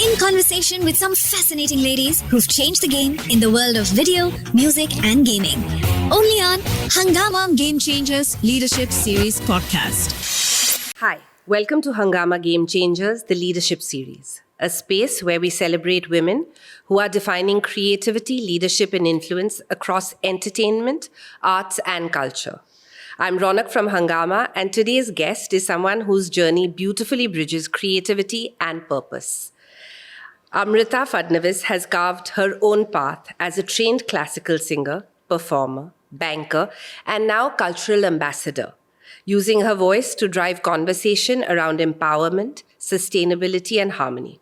In conversation with some fascinating ladies who've changed the game in the world of video, music, and gaming. Only on Hungama Game Changers Leadership Series podcast. Hi, welcome to Hungama Game Changers, the Leadership Series, a space where we celebrate women who are defining creativity, leadership, and influence across entertainment, arts, and culture. I'm Raunaq from Hungama, and today's guest is someone whose journey beautifully bridges creativity and purpose. Amruta Fadnavis has carved her own path as a trained classical singer, performer, banker, and now cultural ambassador, using her voice to drive conversation around empowerment, sustainability, and harmony.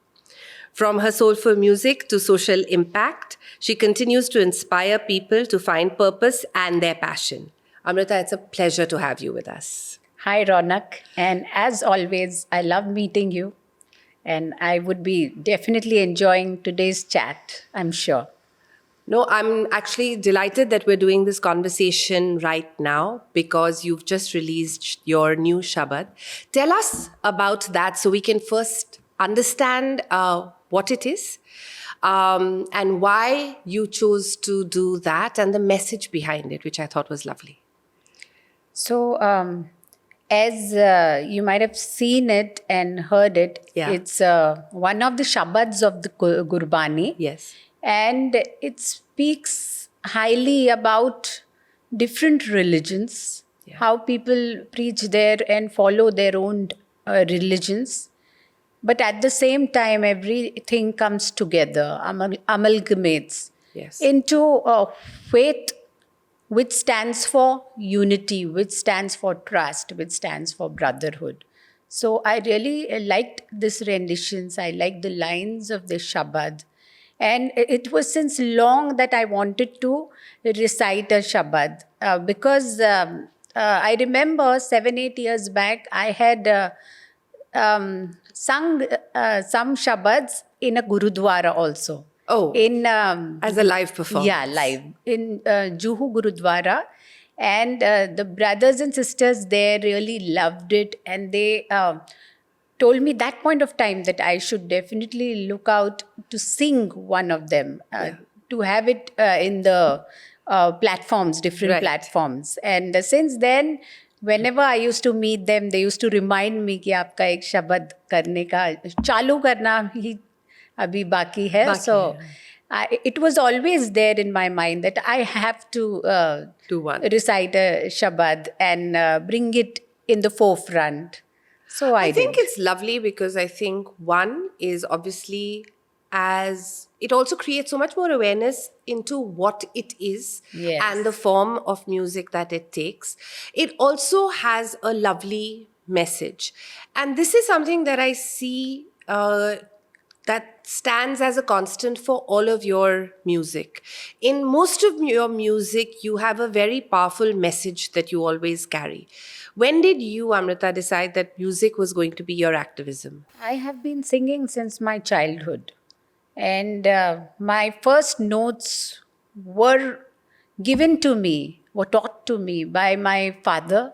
From her soulful music to social impact, she continues to inspire people to find purpose and their passion. Amruta, it's a pleasure to have you with us. Hi, Raunaq. And as always, I love meeting you. And I would be definitely enjoying today's chat, I'm sure. No, I'm actually delighted that we're doing this conversation right now because you've just released your new Shabad. Tell us about that so we can first understand what it is and why you chose to do that and the message behind it, which I thought was lovely. So, as you might have seen it and heard it, it's one of the Shabads of the Gurbani. Yes. And it speaks highly about different religions, how people preach there and follow their own religions. But at the same time, everything comes together, amalgamates into faith, which stands for unity, which stands for trust, which stands for brotherhood. So I really liked these renditions. I liked the lines of the Shabad. And it was since long that I wanted to recite a Shabad because I remember 7-8 years back, I had sung some Shabads in a Gurudwara also. Oh, as a live performance. Yeah, live in Juhu Gurudwara. And the brothers and sisters there really loved it. And they told me that point of time that I should definitely look out to sing one of them, to have it in the platforms, different platforms. And since then, whenever I used to meet them, they used to remind me कि आपका एक शब्द करने का चालू करना ही अभी बाकी है. So it was always there in my mind that I have to recite a Shabad and bring it in the forefront. So I think it's lovely because I think one is obviously as it also creates so much more awareness into what it is and the form of music that it takes. It also has a lovely message. And this is something that I see that stands as a constant for all of your music. In most of your music, you have a very powerful message that you always carry. When did you, Amruta, decide that music was going to be your activism? I have been singing since my childhood. And my first notes were given to me, were taught to me by my father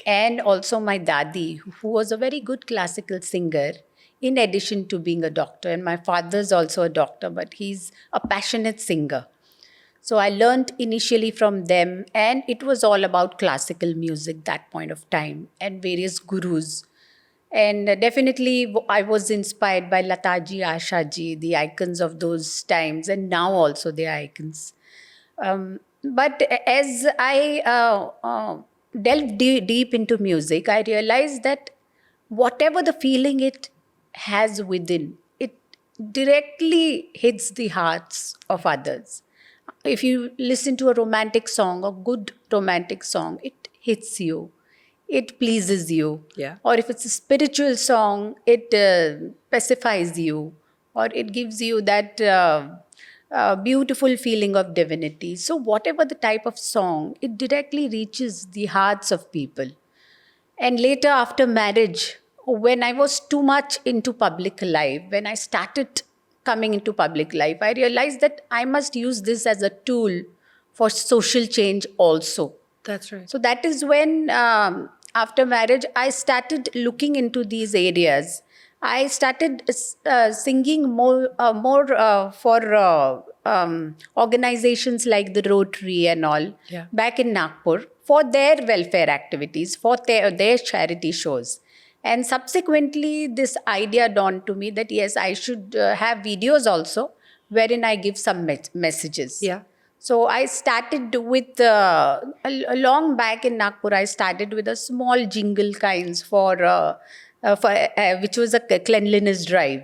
and also my dadi, who was a very good classical singer, in addition to being a doctor. And my father's also a doctor, but he's a passionate singer. So I learned initially from them, and it was all about classical music that point of time and various gurus. And definitely I was inspired by Lataji, Ashaji, the icons of those times, and now also the icons. But as I delved deep into music, I realized that whatever the feeling it has within, it directly hits the hearts of others. If you listen to a romantic song, a good romantic song, it hits you. It pleases you. Or if it's a spiritual song, it pacifies you. Or it gives you that beautiful feeling of divinity. So whatever the type of song, it directly reaches the hearts of people. And later, after marriage, when I was too much into public life, when I started coming into public life, I realized that I must use this as a tool for social change also. That's right. So that is when, after marriage, I started looking into these areas. I started singing more for organizations like the Rotary and all back in Nagpur for their welfare activities, for their charity shows. And subsequently, this idea dawned to me that yes, I should have videos also wherein I give some messages. Yeah. So I started with, long back in Nagpur, I started with a small jingle kinds for which was a cleanliness drive.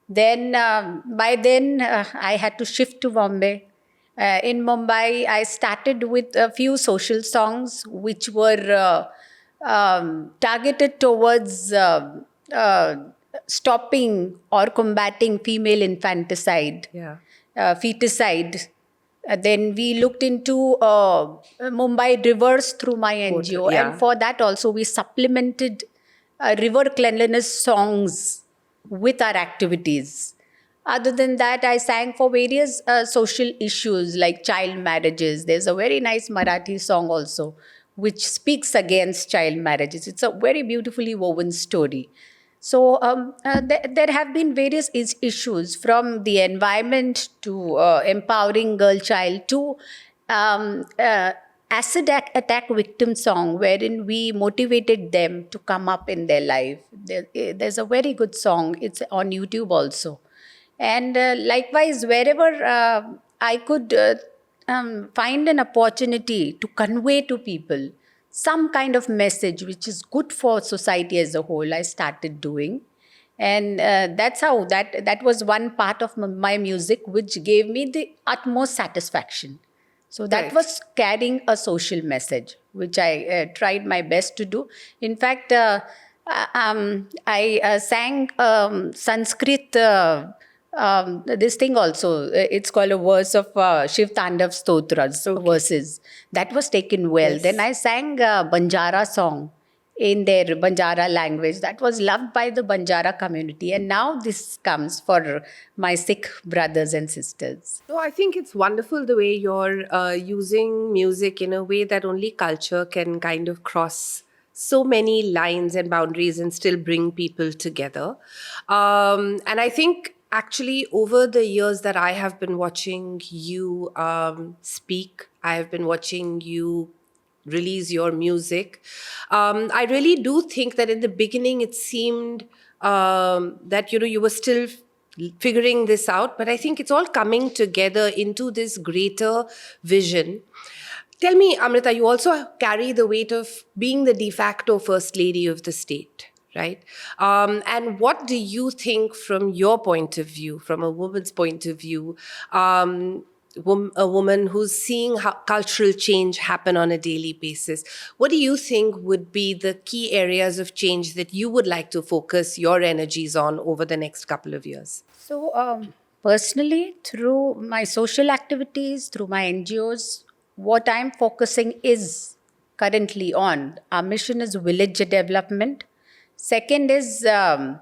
Then by then I had to shift to Bombay. In Mumbai, I started with a few social songs which were targeted towards stopping or combating female infanticide, Yeah. feticide. Then we looked into Mumbai rivers through my NGO, Yeah. and for that also we supplemented river cleanliness songs with our activities. Other than that, I sang for various social issues like child marriages. There's a very nice Marathi song also which speaks against child marriages. It's a very beautifully woven story. So there have been various issues, from the environment to empowering girl child to acid attack victim song, wherein we motivated them to come up in their life. There's a very good song. It's on YouTube also. And likewise, wherever I could find an opportunity to convey to people some kind of message which is good for society as a whole, I started doing. And that's how that was one part of my music which gave me the utmost satisfaction. So that was carrying a social message, which I tried my best to do. In fact, I sang Sanskrit, this thing also. It's called a verse of Shiv Tandav Stotras, verses. That was taken well. Yes. Then I sang a Banjara song in their Banjara language. That was loved by the Banjara community. And now this comes for my Sikh brothers and sisters. No, I think it's wonderful the way you're using music in a way that only culture can kind of cross so many lines and boundaries and still bring people together. And I think actually over the years that I have been watching you speak, I have been watching you release your music. I really do think that in the beginning it seemed that you were still figuring this out, but I think it's all coming together into this greater vision. Tell me, Amrita, you also carry the weight of being the de facto first lady of the state, right? And what do you think from your point of view, from a woman's point of view, a woman who's seeing how cultural change happen on a daily basis? What do you think would be the key areas of change that you would like to focus your energies on over the next couple of years? So personally, through my social activities, through my NGOs, what I'm focusing is currently on, our mission is village development. Second is women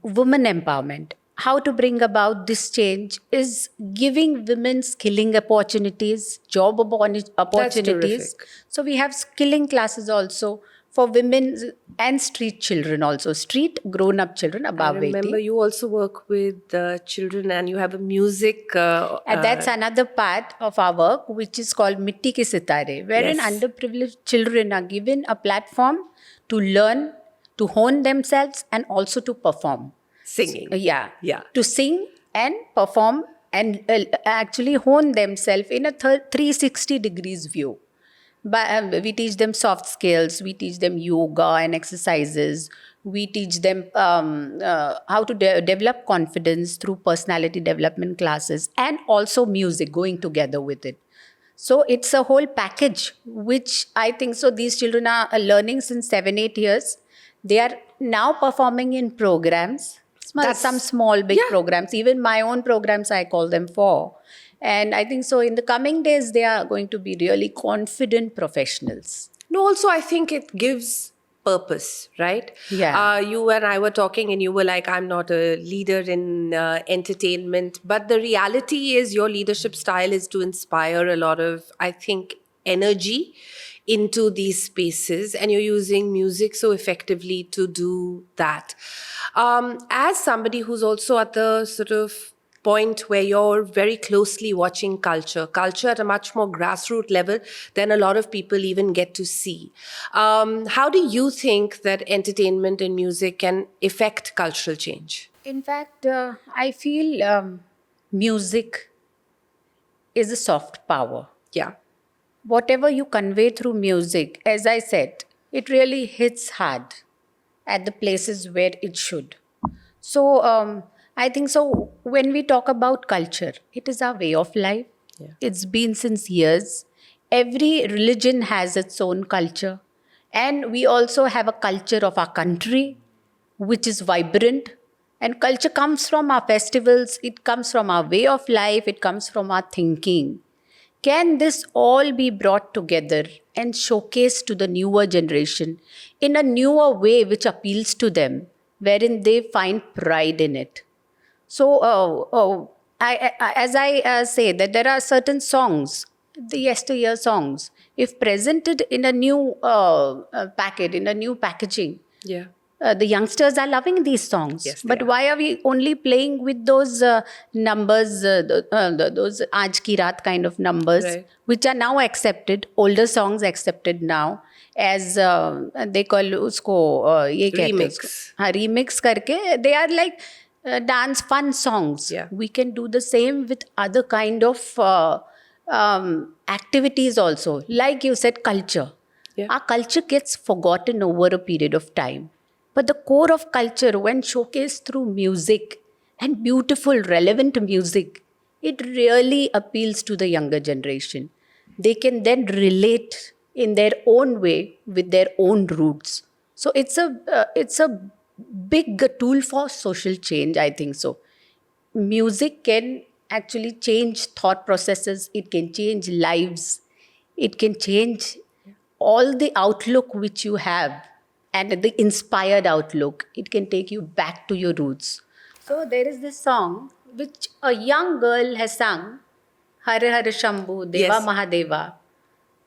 empowerment. How to bring about this change is giving women skilling opportunities, job opportunities. terrific. So we have skilling classes also for women and street children also, street grown-up children I above 80. remember you also work with children and you have a music... And that's another part of our work, which is called Mitti Ke Sitare, wherein Yes. underprivileged children are given a platform to learn, to hone themselves, and also to perform. singing. Yeah. Yeah. To sing and perform and actually hone themselves in a 360 degrees view. But we teach them soft skills, we teach them yoga and exercises, we teach them how to develop confidence through personality development classes, and also music going together with it. So it's a whole package, which I think, so these children are learning since 7-8 years. They are now performing in programs, some small, big programs, even my own programs I call them for. And I think so in the coming days, they are going to be really confident professionals. No, also I think it gives purpose, right? Yeah. You and I were talking and you were like, I'm not a leader in entertainment. But the reality is your leadership style is to inspire a lot of, I think, energy into these spaces, and you're using music so effectively to do that. As somebody who's also at the sort of point where you're very closely watching culture at a much more grassroots level than a lot of people even get to see. How do you think that entertainment and music can affect cultural change? In fact, I feel music is a soft power. Yeah. Whatever you convey through music, as I said, it really hits hard at the places where it should. So I think so. When we talk about culture, it is our way of life. Yeah. It's been since years. Every religion has its own culture. And we also have a culture of our country, which is vibrant. And culture comes from our festivals, it comes from our way of life, it comes from our thinking. Can this all be brought together and showcased to the newer generation in a newer way which appeals to them, wherein they find pride in it? So, as I say, that there are certain songs, the yesteryear songs, if presented in a new packet, in a new packaging, Yeah. the youngsters are loving these songs. Yes, they but are. why are we only playing with those numbers, those Aaj Ki Raat kind of numbers, Right. which are now accepted, older songs accepted now, as they call usko, ye kehte hain Remix. usko. हाँ, remix करके, they are like dance fun songs. Yeah. We can do the same with other kind of activities also. Like you said, culture. Yeah. Our culture gets forgotten over a period of time. But the core of culture, when showcased through music and beautiful, relevant music, it really appeals to the younger generation. They can then relate in their own way with their own roots. So it's a big tool for social change, I think so. Music can actually change thought processes, it can change lives, it can change all the outlook which you have, and the inspired outlook. It can take you back to your roots. So there is this song which a young girl has sung, Hare Hare Shambhu Deva Yes. Mahadeva.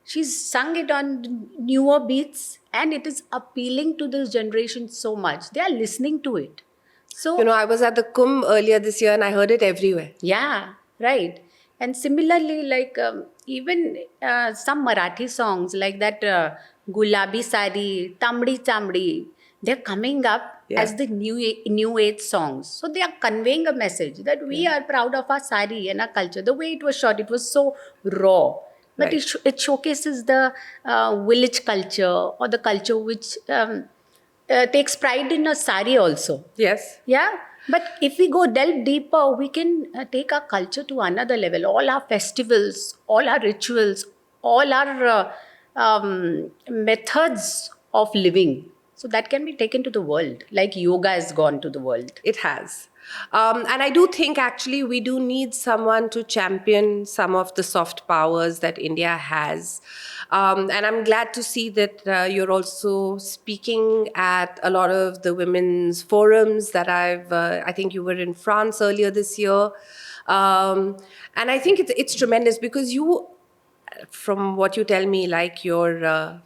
She's sung it on newer beats, and it is appealing to this generation so much. They are listening to it. So You know, I was at the Kumbh earlier this year and I heard it everywhere. yeah, right. And similarly, like even some Marathi songs like that Gulabi Sari, Tamdi Chamdi, they're coming up Yeah. as the new age songs. So they are conveying a message that we are proud of our sari and our culture. The way it was shot, it was so raw. But Right. it showcases the village culture, or the culture which takes pride in a sari also. Yes. Yeah, but if we go delve deeper, we can take our culture to another level. All our festivals, all our rituals, all our methods of living. So that can be taken to the world, like yoga has gone to the world. It has. And I do think actually we do need someone to champion some of the soft powers that India has. And I'm glad to see that you're also speaking at a lot of the women's forums that I think you were in France earlier this year. And I think it's tremendous because you, from what you tell me, like your a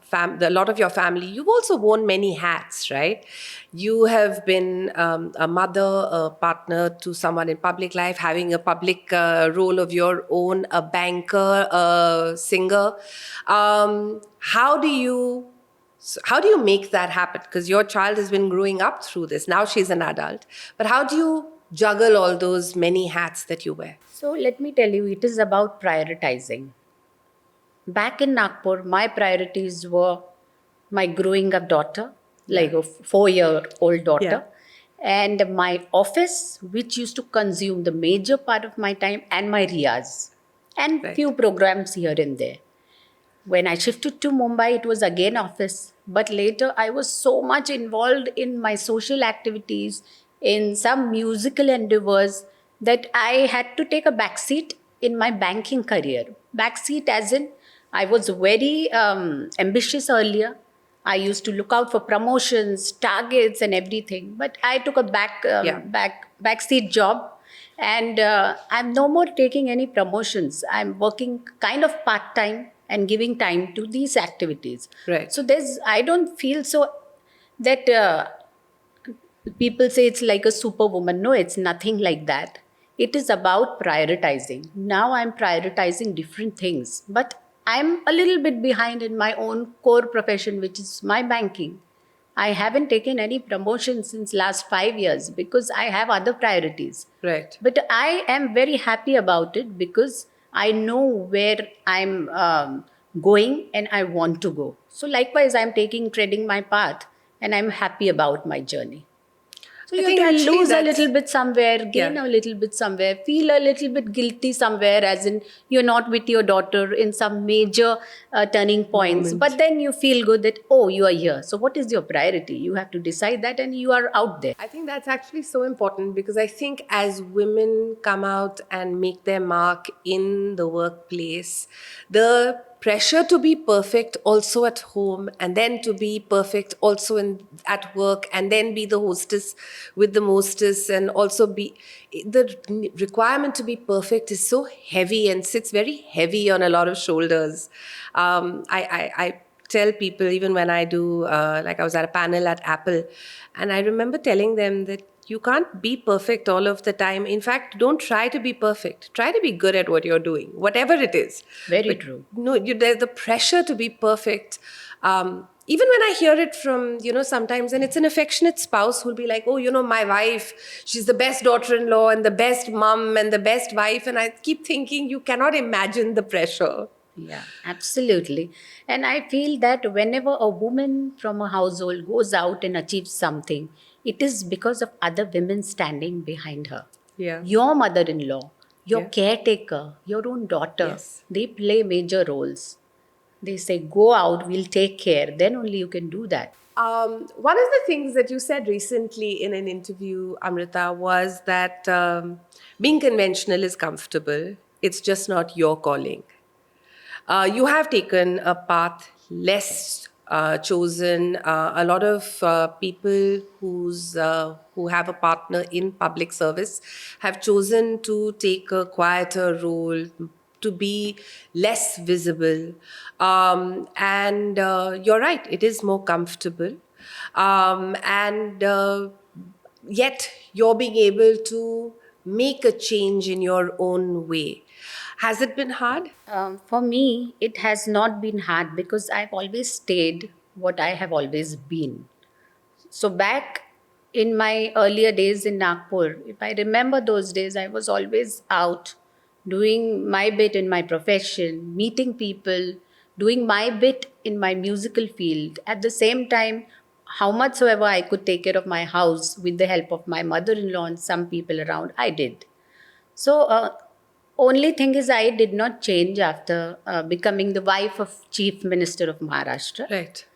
lot of your family, you've also worn many hats, right? You have been a mother, a partner to someone in public life, having a public role of your own, a banker, a singer. How do you make that happen? Because your child has been growing up through this. Now she's an adult. But how do you juggle all those many hats that you wear? So let me tell you, it is about prioritizing. Back in Nagpur, my priorities were my growing up daughter, like a 4-year-old daughter, and my office, which used to consume the major part of my time, and my riyaz, and Right. few programs here and there. When I shifted to Mumbai, it was again office. But later, I was so much involved in my social activities, in some musical endeavors, that I had to take a backseat in my banking career. Backseat as in, I was very ambitious earlier. I used to look out for promotions, targets, and everything. But I took a backseat job, and I'm no more taking any promotions. I'm working kind of part time and giving time to these activities. Right. So I don't feel so that people say it's like a superwoman. No, it's nothing like that. It is about prioritizing. Now I'm prioritizing different things, but I'm a little bit behind in my own core profession, which is my banking. I haven't taken any promotion since last 5 years because I have other priorities. Right. But I am very happy about it because I know where I'm going and I want to go. So likewise, I'm treading my path, and I'm happy about my journey. So I you think have to actually lose a that's- little bit somewhere, gain Yeah. a little bit somewhere, feel a little bit guilty somewhere, as in you're not with your daughter in some major turning points. Moment. But then you feel good that, oh, you are here. So what is your priority? You have to decide that, and you are out there. I think that's actually so important because I think as women come out and make their mark in the workplace, the pressure to be perfect also at home and then to be perfect also at work and then be the hostess with the mostess and also be the requirement to be perfect is so heavy and sits very heavy on a lot of shoulders. I tell people, even when I do, like I was at a panel at Apple, and I remember telling them that you can't be perfect all of the time. In fact, don't try to be perfect. Try to be good at what you're doing, whatever it is. Very true. No, there's the pressure to be perfect. Even when I hear it from, sometimes, and it's an affectionate spouse who'll be like, oh, my wife, she's the best daughter-in-law and the best mom and the best wife. And I keep thinking, you cannot imagine the pressure. Yeah, absolutely. And I feel that whenever a woman from a household goes out and achieves something, it is because of other women standing behind her. Yeah. Your mother in law, your Yeah. caretaker, your own daughter, Yes. they play major roles. They say, go out, we'll take care. Then only you can do that. One of the things that you said recently in an interview, Amrita, was that being conventional is comfortable. It's just not your calling. You have taken a path less chosen. A lot of people who have a partner in public service have chosen to take a quieter role, to be less visible. And you're right, it is more comfortable. And yet you're being able to make a change in your own way. Has it been hard? For me, it has not been hard because I've always stayed what I have always been. So back in my earlier days in Nagpur, if I remember those days, I was always out doing my bit in my profession, meeting people, doing my bit in my musical field. At the same time, how much soever I could take care of my house with the help of my mother-in-law and some people around, I did. So, only thing is, I did not change after becoming the wife of Chief Minister of Maharashtra. Right.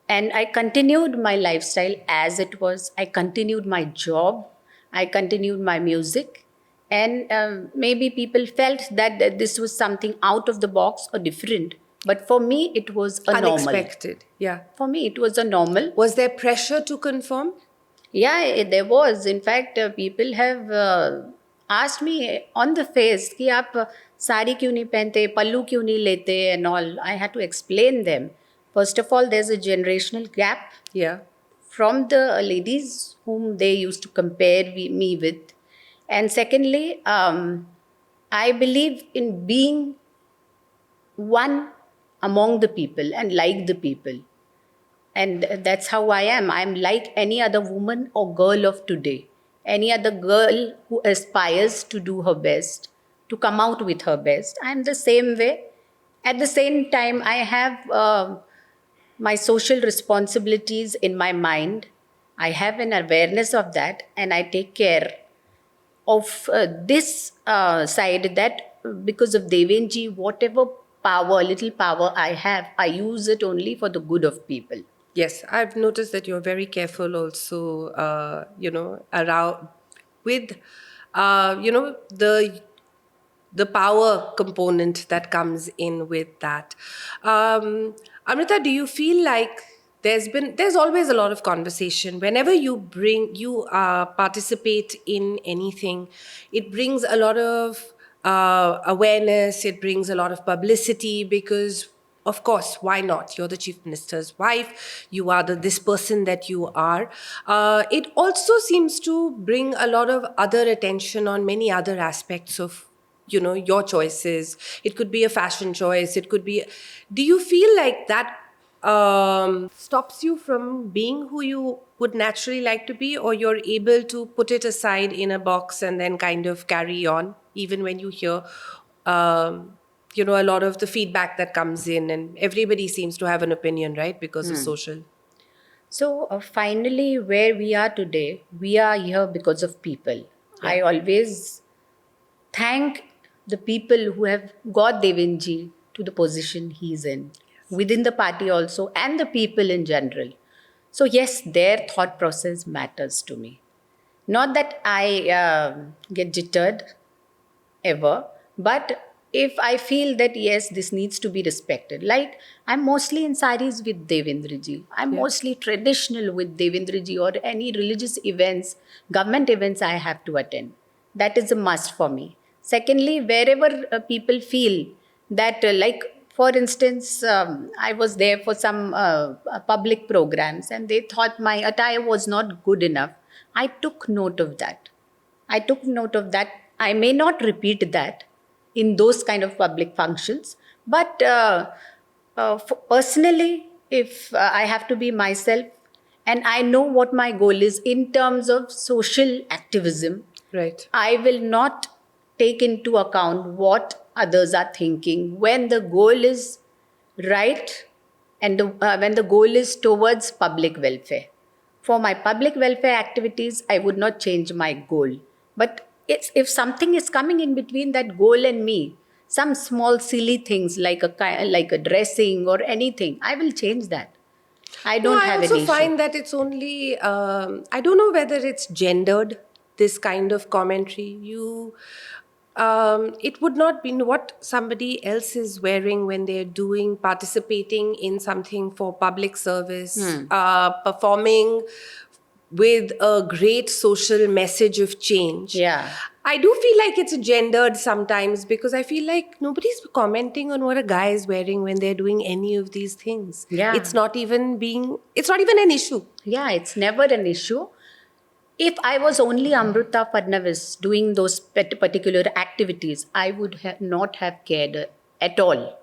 And I continued my lifestyle as it was. I continued my job. I continued my music. And maybe people felt that this was something out of the box or different. But for me, it was a normal. Unexpected. Yeah. For me, it was a normal. Was there pressure to conform? Yeah, there was. In fact, people have asked me on the face कि आप साड़ी क्यों नहीं पहनते, पल्लू क्यों नहीं लेते and all. I had to explain them. First of all, there's a generational gap Yeah. from the ladies whom they used to compare me with. And secondly, I believe in being one among the people and like the people. And that's how I am. I'm like any other woman or girl of today. Any other girl who aspires to do her best, to come out with her best. I'm the same way. At the same time, I have my social responsibilities in my mind. I have an awareness of that, and I take care of this side, that because of Devenji, whatever power, little power I have, I use it only for the good of people. Yes, I've noticed that you're very careful also, around with, the power component that comes in with that. Amrita, do you feel like there's always a lot of conversation whenever you participate in anything? It brings a lot of awareness, it brings a lot of publicity, because of course, why not? You're the chief minister's wife. You are this person that you are. It also seems to bring a lot of other attention on many other aspects of, your choices. It could be a fashion choice. It could be. Do you feel like that stops you from being who you would naturally like to be, or you're able to put it aside in a box and then kind of carry on, even when you hear, a lot of the feedback that comes in, and everybody seems to have an opinion, right? Because of social. So finally, where we are today, we are here because of people. Yeah. I always thank the people who have got Devinji to the position he's in, within the party also, and the people in general. So yes, their thought process matters to me. Not that I get jittered ever, but if I feel that yes, this needs to be respected. Like I'm mostly in saris with Devendraji. I'm mostly traditional with Devendraji, or any religious events, government events I have to attend. That is a must for me. Secondly, wherever people feel that, like for instance, I was there for some public programs and they thought my attire was not good enough. I took note of that. I took note of that. I may not repeat that in those kind of public functions, but personally, if I have to be myself and I know what my goal is in terms of social activism, Right. I will not take into account what others are thinking when the goal is right, and when the goal is towards public welfare. For my public welfare activities, I would not change my goal. But if something is coming in between that goal and me, some small silly things like a dressing or anything, I will change that. I don't I have also any issue. find that it's only, I don't know whether it's gendered, this kind of commentary. It would not be what somebody else is wearing when they're participating in something for public service, performing with a great social message of change. Yeah. I do feel like it's gendered sometimes, because I feel like nobody's commenting on what a guy is wearing when they're doing any of these things. Yeah. It's not even an issue. Yeah, it's never an issue. If I was only Amruta Fadnavis doing those particular activities, I would not have cared at all.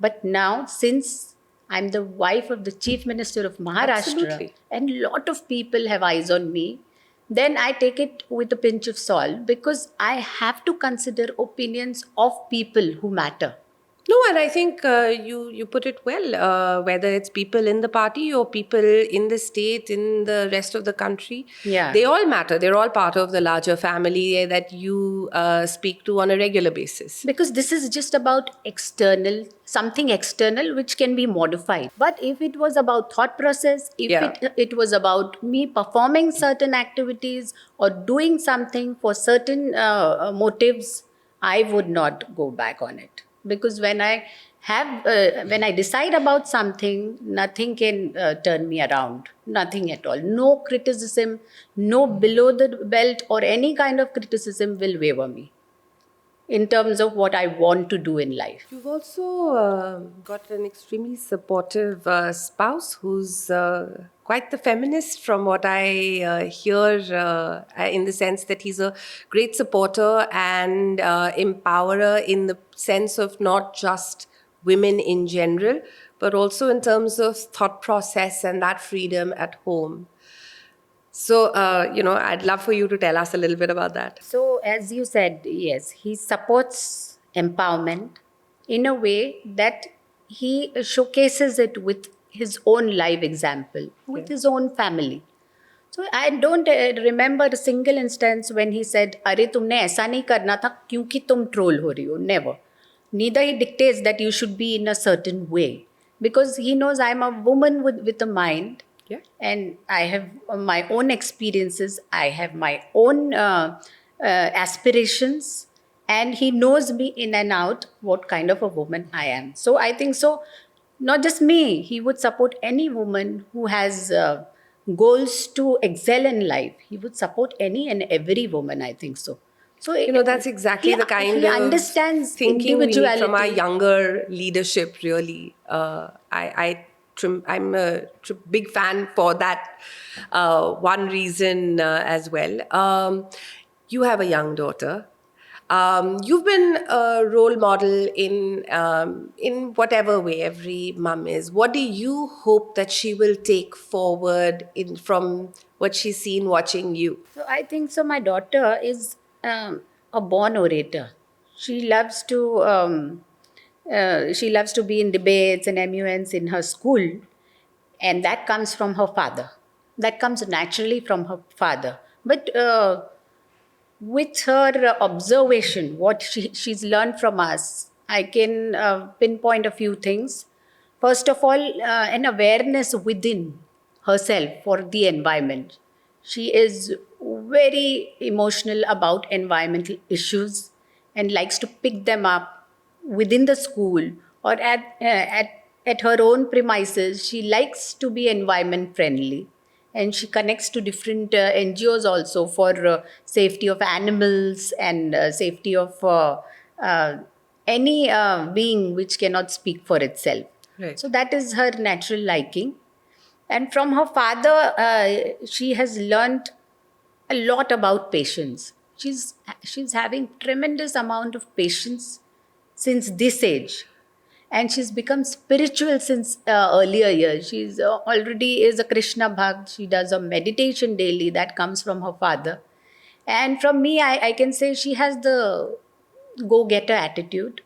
But now, since I'm the wife of the Chief Minister of Maharashtra, Absolutely. and a lot of people have eyes on me, then I take it with a pinch of salt, because I have to consider opinions of people who matter. No, and I think you put it well. Whether it's people in the party or people in the state, in the rest of the country, Yeah. they all matter. They're all part of the larger family that you speak to on a regular basis. Because this is just about something external which can be modified. But if it was about thought process, if Yeah. it was about me performing certain activities or doing something for certain motives, I would not go back on it. Because when I decide about something, nothing can turn me around. Nothing at all. No criticism, no below the belt or any kind of criticism will waver me in terms of what I want to do in life. You've also got an extremely supportive spouse who's quite the feminist, from what I hear, in the sense that he's a great supporter and empowerer, in the sense of not just women in general, but also in terms of thought process and that freedom at home. So, I'd love for you to tell us a little bit about that. So, as you said, yes, he supports empowerment in a way that he showcases it with his own live example, with his own family. So, I don't remember a single instance when he said, "Arey, तुमने ऐसा नहीं करना था क्योंकि तुम troll हो रही हो." Never. Neither he dictates that you should be in a certain way, because he knows I'm a woman with a mind. Yeah. And I have my own experiences. I have my own aspirations. And he knows me in and out what kind of a woman I am. So I think so, not just me, he would support any woman who has goals to excel in life. He would support any and every woman, I think so. So That's exactly the kind he of understands thinking we need individuality from our younger leadership, really. I'm a big fan for that one reason as well. You have a young daughter. You've been a role model in whatever way every mum is. What do you hope that she will take forward from what she's seen watching you? So I think so. My daughter is a born orator. She loves to be in debates and MUNs in her school, and that comes from her father. That comes naturally from her father. But with her observation, what she's learned from us, I can pinpoint a few things. First of all, an awareness within herself for the environment. She is very emotional about environmental issues and likes to pick them up within the school or at her own premises. She likes to be environment friendly, and she connects to different NGOs also for safety of animals and safety of any being which cannot speak for itself. Right. So that is her natural liking. And from her father, she has learned a lot about patience. She's having tremendous amount of patience since this age, and she's become spiritual since earlier years. She's already is a Krishna bhakt. She does a meditation daily that comes from her father, and from me, I can say she has the go-getter attitude.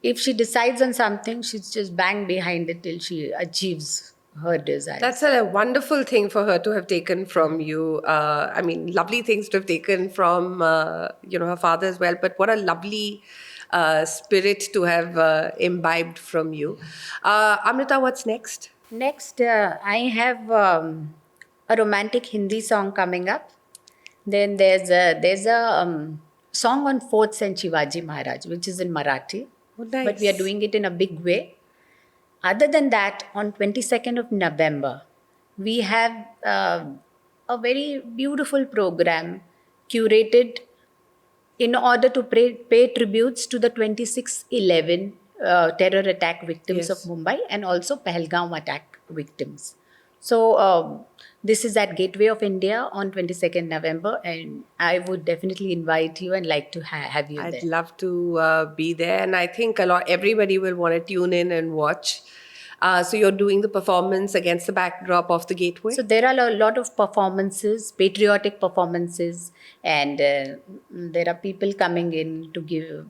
If she decides on something, she's just bang behind it till she achieves her desires. That's a wonderful thing for her to have taken from you. Lovely things to have taken from her father as well. But what a lovely spirit to have imbibed from you. Amrita, what's next? Next, I have a romantic Hindi song coming up. Then there's a song on 4th century Shivaji Maharaj, which is in Marathi. Oh, nice. But we are doing it in a big way. Other than that, on 22nd of November, we have a very beautiful program curated in order to pay tributes to the 26/11 terror attack victims of Yes. Mumbai and also Pahalgam attack victims. So this is at Gateway of India on 22nd November, and I would definitely invite you and like to have you I'd there. love to be there, and I think everybody will want to tune in and watch. So you're doing the performance against the backdrop of the Gateway? So there are a lot of performances, patriotic performances, and there are people coming in to give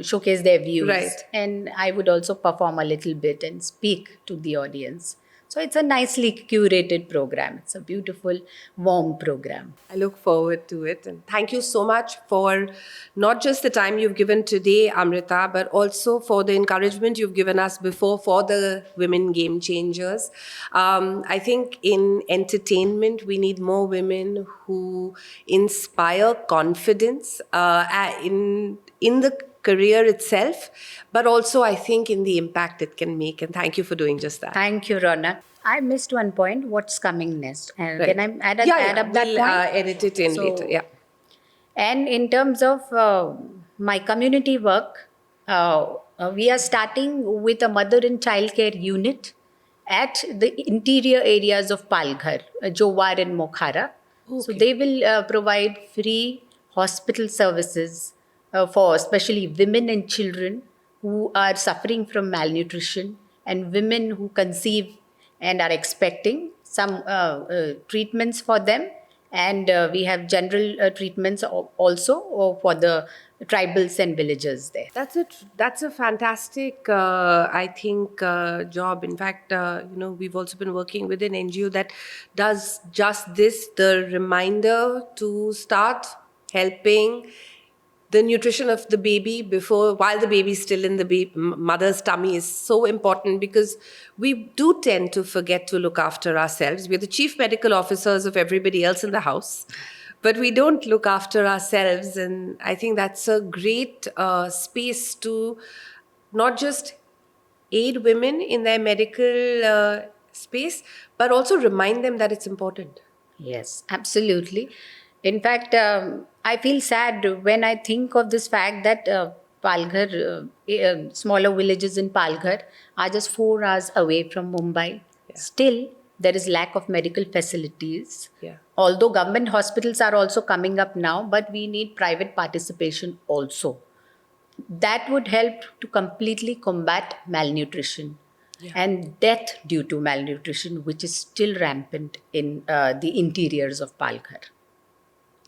showcase their views. Right. And I would also perform a little bit and speak to the audience. So it's a nicely curated program. It's a beautiful, warm program. I look forward to it. And thank you so much for not just the time you've given today, Amrita, but also for the encouragement you've given us before for the Women Game Changers. I think in entertainment, we need more women who inspire confidence in the career itself, but also I think in the impact it can make. And thank you for doing just that. Thank you, Raunaq. I missed one point. What's coming next? And Right. can I add up that We'll point? edit it in So- later. Yeah. And in terms of my community work, we are starting with a mother and child care unit at the interior areas of Palghar, Jowar and Mokhara. So Okay. they will provide free hospital services for especially women and children who are suffering from malnutrition and women who conceive and are expecting some treatments for them. And we have general treatments also for the tribals and villagers there. That's a fantastic, I think, job. In fact, we've also been working with an NGO that does just this: the reminder to start helping the nutrition of the baby while the baby's still in the mother's tummy is so important, because we do tend to forget to look after ourselves. We're the chief medical officers of everybody else in the house, but we don't look after ourselves. And I think that's a great space to not just aid women in their medical space, but also remind them that it's important. Yes, absolutely. In fact, I feel sad when I think of this fact that Palghar, smaller villages in Palghar are just 4 hours away from Mumbai. Yeah. Still, there is lack of medical facilities. Yeah. Although government hospitals are also coming up now, but we need private participation also. That would help to completely combat malnutrition and death due to malnutrition, which is still rampant in the interiors of Palghar.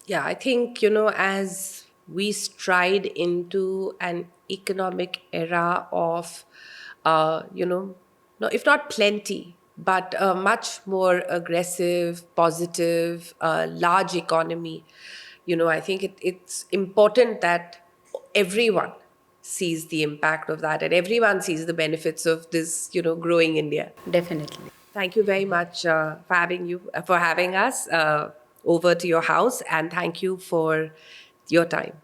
Yeah, I think, as we stride into an economic era of, no, if not plenty, but a much more aggressive, positive, large economy, I think it's important that everyone sees the impact of that and everyone sees the benefits of this, growing India. Definitely. Thank you very much for having us over to your house, and thank you for your time.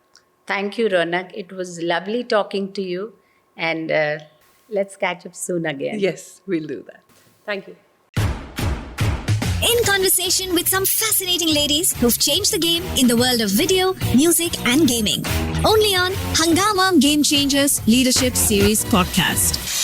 Thank you, Raunaq. It was lovely talking to you, and let's catch up soon again. Yes, we'll do that. Thank you. In conversation with some fascinating ladies who've changed the game in the world of video, music, and gaming. Only on Hungama Game Changers Leadership Series podcast.